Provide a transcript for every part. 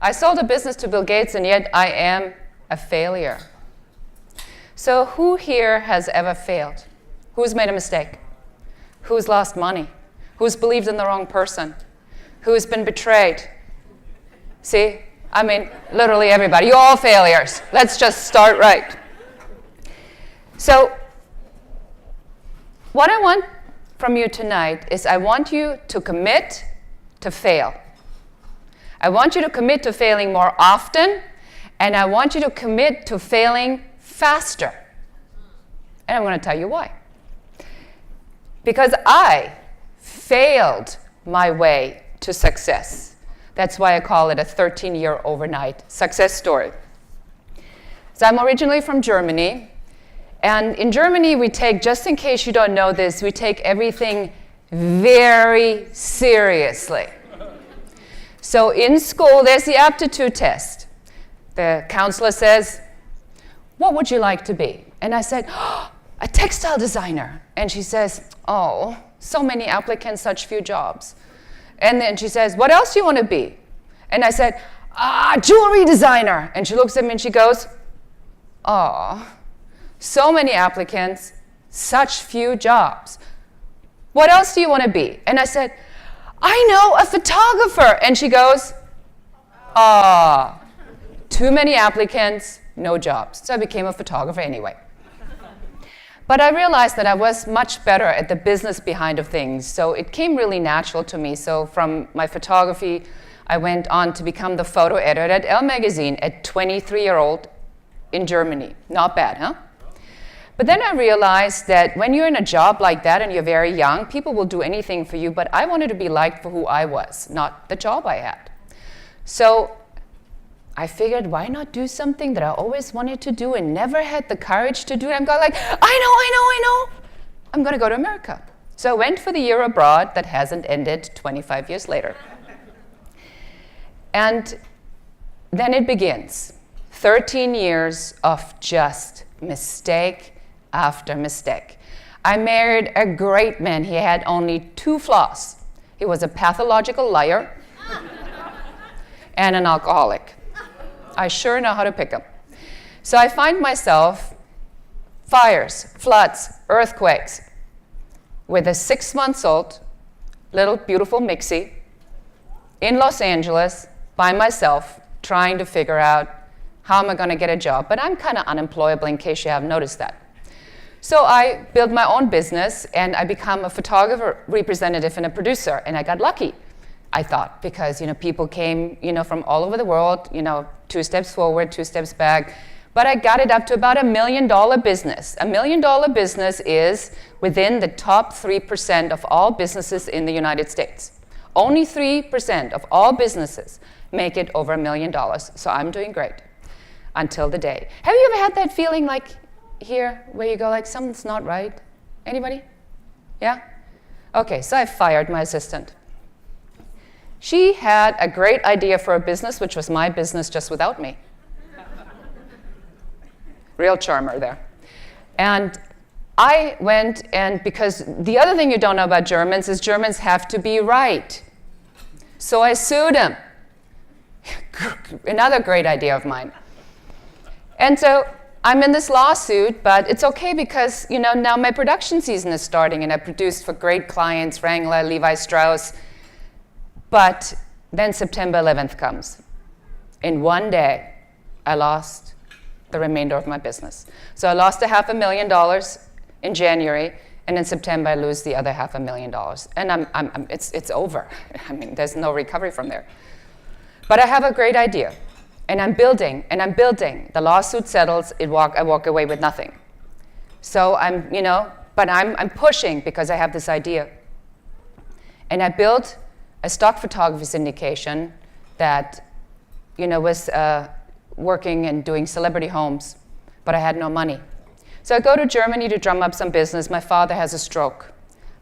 I sold a business to Bill Gates, and yet I am a failure. So who here has ever failed? Who's made a mistake? Who's lost money? Who's believed in the wrong person? Who's been betrayed? See? I mean, literally everybody. You're all failures. Let's just start right. So what I want from you tonight is I want you to commit to fail. I want you to commit to failing more often, and I want you to commit to failing faster. And I'm going to tell you why. Because I failed my way to success. That's why I call it a 13-year overnight success story. So I'm originally from Germany. And in Germany, we take, just in case you don't know this, we take everything very seriously. So in school, there's the aptitude test. The counselor says, what would you like to be? And I said, oh, a textile designer. And she says, oh, so many applicants, such few jobs. And then she says, what else do you want to be? And I said, jewelry designer. And she looks at me and she goes, oh, so many applicants, such few jobs. What else do you want to be? And I said, I know, a photographer. And she goes, too many applicants, no jobs. So I became a photographer anyway. But I realized that I was much better at the business behind of things, so it came really natural to me. So from my photography, I went on to become the photo editor at Elle magazine at 23-year-old in Germany. Not bad, huh? But then I realized that when you're in a job like that and you're very young, people will do anything for you, but I wanted to be liked for who I was, not the job I had. So I figured, why not do something that I always wanted to do and never had the courage to do? And I'm going like, I know. I'm going to go to America. So I went for the year abroad that hasn't ended 25 years later. And then it begins. 13 years of just mistake after mistake. I married a great man. He had only 2 flaws. He was a pathological liar and an alcoholic. I sure know how to pick them. So I find myself fires, floods, earthquakes with a 6-month-old little beautiful Mixie in Los Angeles by myself trying to figure out how am I going to get a job. But I'm kind of unemployable in case you haven't noticed that. So I built my own business and I become a photographer representative and a producer, and I got lucky. I thought, because people came from all over the world, 2 steps forward, 2 steps back. But I got it up to about $1 million business. $1 million business is within the top 3% of all businesses in the United States. Only 3% of all businesses make it over $1 million. So I'm doing great until the day. Have you ever had that feeling like here where you go like, something's not right? Anybody? Yeah? Okay, so I fired my assistant. She had a great idea for a business, which was my business just without me. Real charmer there. And I went, and because the other thing you don't know about Germans is Germans have to be right. So I sued him. Another great idea of mine. And so I'm in this lawsuit, but it's okay because now my production season is starting, and I produced for great clients, Wrangler, Levi Strauss. But then September 11th comes. In one day, I lost the remainder of my business. So I lost $500,000 in January, and in September I lose the other $500,000. And it's over. I mean, there's no recovery from there. But I have a great idea, and I'm building. The lawsuit settles. I walk away with nothing. So but I'm pushing because I have this idea. And I built a stock photography syndication that, was working and doing celebrity homes, but I had no money. So I go to Germany to drum up some business. My father has a stroke.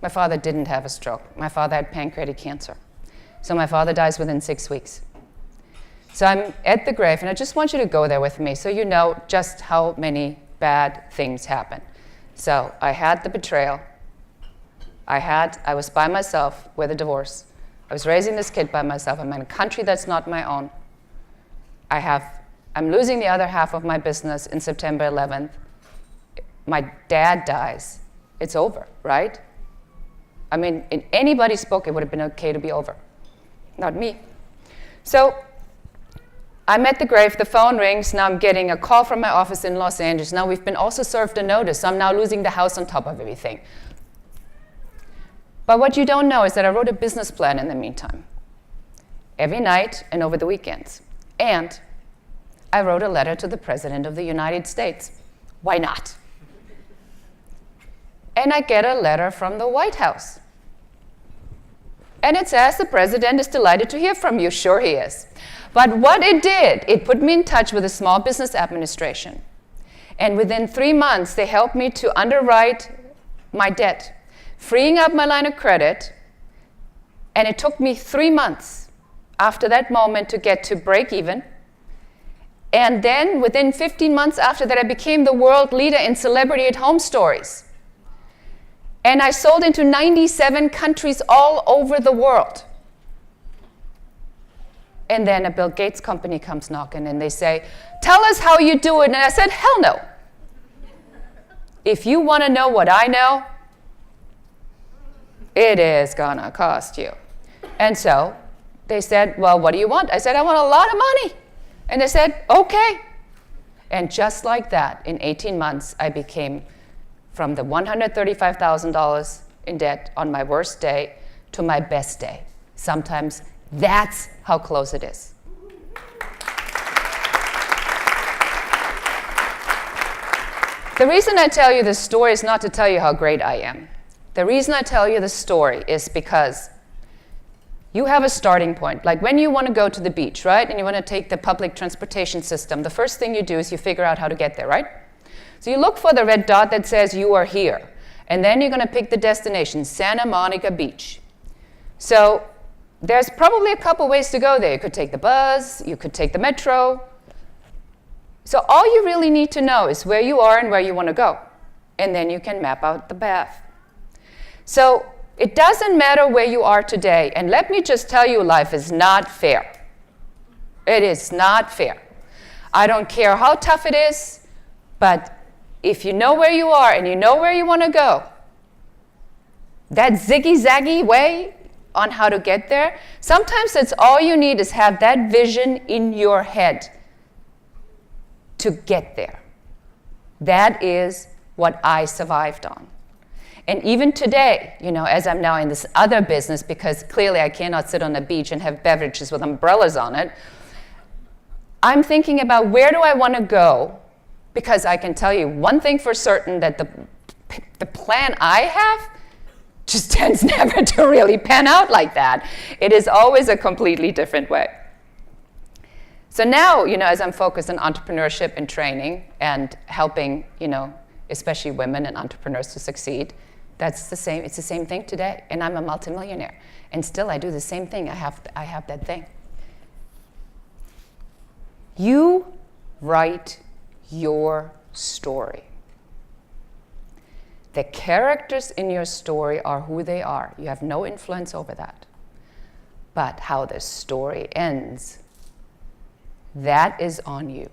My father didn't have a stroke. My father had pancreatic cancer. So my father dies within 6 weeks. So I'm at the grave, and I just want you to go there with me so you know just how many bad things happen. So I had the betrayal. I was by myself with a divorce. I was raising this kid by myself. I'm in a country that's not my own. I'm losing the other half of my business in September 11th. My dad dies. It's over, right? I mean, in anybody's book, it would have been okay to be over. Not me. So I'm at the grave, the phone rings, now I'm getting a call from my office in Los Angeles. Now we've been also served a notice, so I'm now losing the house on top of everything. But what you don't know is that I wrote a business plan in the meantime, every night and over the weekends. And I wrote a letter to the President of the United States. Why not? And I get a letter from the White House. And it says, the President is delighted to hear from you. Sure he is. But what it did, it put me in touch with the Small Business Administration. And within 3 months, they helped me to underwrite my debt, freeing up my line of credit. And it took me 3 months after that moment to get to break even. And then within 15 months after that, I became the world leader in celebrity at home stories. And I sold into 97 countries all over the world. And then a Bill Gates company comes knocking and they say, tell us how you do it. And I said, hell no. If you want to know what I know, it is gonna cost you. And so they said, well, what do you want? I said, I want a lot of money. And they said, okay. And just like that, in 18 months, I became from the $135,000 in debt on my worst day to my best day. Sometimes that's how close it is. The reason I tell you this story is not to tell you how great I am. The reason I tell you this story is because you have a starting point. Like when you want to go to the beach, right? And you want to take the public transportation system, the first thing you do is you figure out how to get there, right? So you look for the red dot that says you are here. And then you're going to pick the destination, Santa Monica Beach. So there's probably a couple ways to go there. You could take the bus, you could take the metro. So all you really need to know is where you are and where you want to go. And then you can map out the path. So it doesn't matter where you are today. And let me just tell you, life is not fair. It is not fair. I don't care how tough it is, but if you know where you are and you know where you want to go, that ziggy-zaggy way on how to get there, sometimes that's all you need is have that vision in your head to get there. That is what I survived on. And even today, you know, as I'm now in this other business, because clearly I cannot sit on a beach and have beverages with umbrellas on it, I'm thinking about where do I want to go. Because I can tell you one thing for certain, that the plan I have just tends never to really pan out like that. It is always a completely different way. So now, you know, as I'm focused on entrepreneurship and training and helping, you know, especially women and entrepreneurs to succeed, it's the same thing today. And I'm a multimillionaire. And still I do the same thing. I have that thing. You write your story. The characters in your story are who they are. You have no influence over that. But how the story ends, that is on you.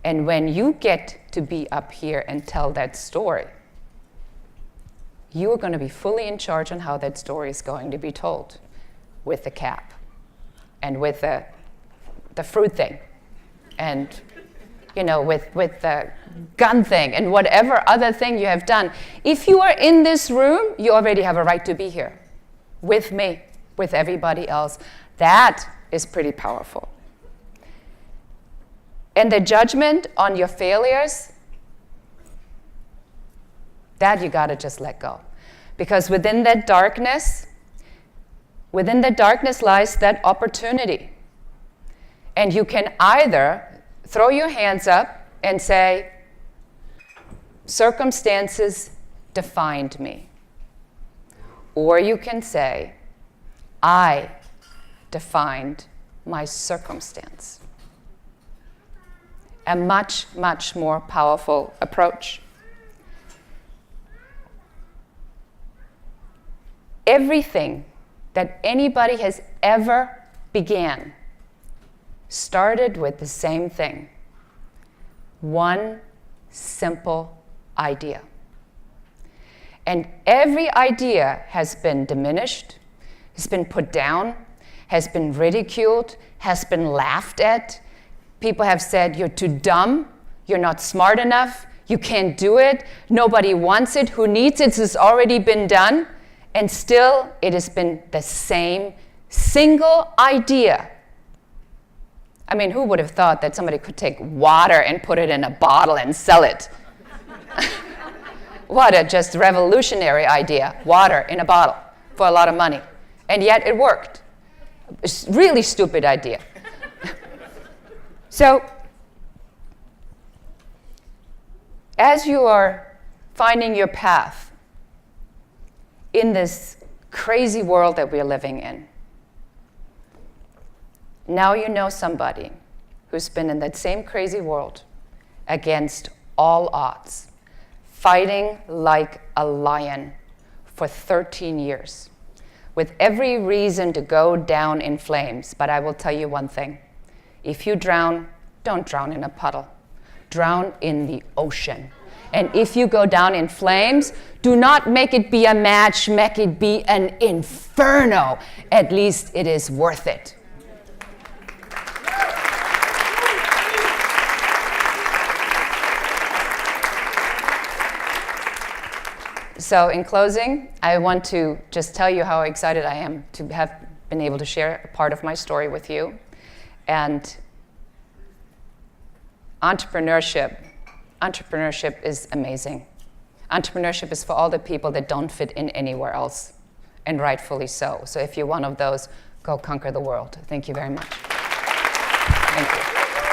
And when you get to be up here and tell that story, you are going to be fully in charge on how that story is going to be told, with the cap and with the fruit thing, and you know, with the gun thing and whatever other thing you have done. If you are in this room, you already have a right to be here with me, with everybody else. That is pretty powerful. And the judgment on your failures, that you got to just let go. Because within that darkness lies that opportunity. And you can either throw your hands up and say, circumstances defined me. Or you can say, I defined my circumstance. A much, much more powerful approach. Everything that anybody has ever began started with the same thing. One simple idea. And every idea has been diminished, has been put down, has been ridiculed, has been laughed at. People have said, you're too dumb, you're not smart enough, you can't do it, nobody wants it, who needs it, it's already been done. And still, it has been the same single idea. I mean, who would have thought that somebody could take water and put it in a bottle and sell it? What a just revolutionary idea, water in a bottle for a lot of money. And yet it worked. It's a really stupid idea. So, as you are finding your path in this crazy world that we're living in, now you know somebody who's been in that same crazy world against all odds, fighting like a lion for 13 years, with every reason to go down in flames. But I will tell you one thing. If you drown, don't drown in a puddle. Drown in the ocean. And if you go down in flames, do not make it be a match, make it be an inferno. At least it is worth it. So in closing, I want to just tell you how excited I am to have been able to share a part of my story with you. And entrepreneurship is amazing. Entrepreneurship is for all the people that don't fit in anywhere else, and rightfully so. So if you're one of those, go conquer the world. Thank you very much. Thank you.